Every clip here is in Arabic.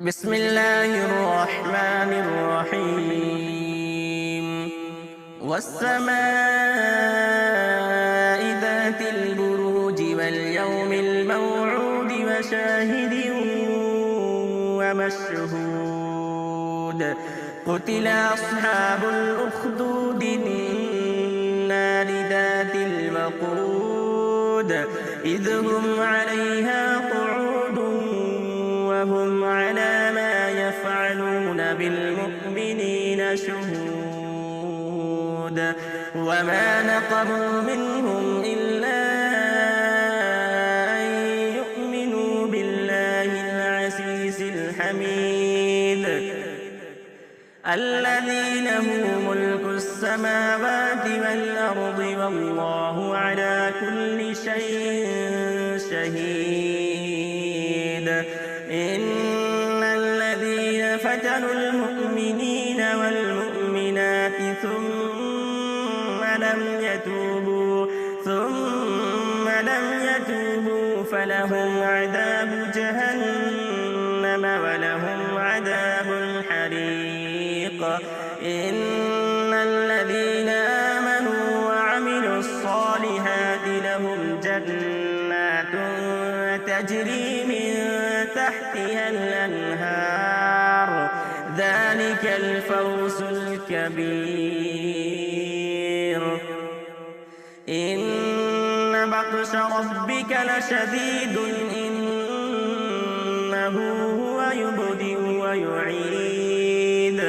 بسم الله الرحمن الرحيم والسماء ذات البروج واليوم الموعود وشاهد ومشهود قتل أصحاب الأخدود النار ذات الوقود إذ هم عليها قعود وهم على ما يفعلون بالمؤمنين شهود وما نقموا منهم إلا أن يؤمنوا بالله العزيز الحميد الذي له ملك السماوات والأرض والله على كل شيء شهيد إن الذين فتنوا المؤمنين والمؤمنات ثم لم يتوبوا فلهم عذاب جهنم ولهم عذاب الحريق إن الذين آمنوا وعملوا الصالحات لهم جنات تجري من تحتها الأنهار ذلك الفوز الكبير إن بطش ربك لشديد إنه هو يبدئ ويعيد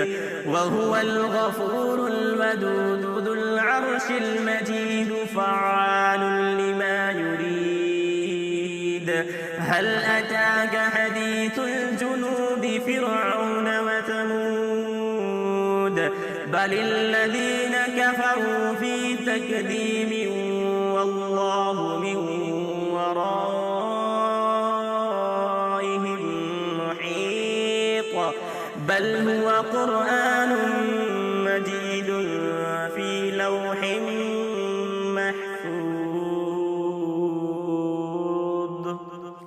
وهو الغفور الودود ذو العرش المجيد فعال لما يريد هل أتاك حديث الجنود فرعون وثمود بل الذين كفروا في تكذيب والله من ورائهم محيط بل هو قرآن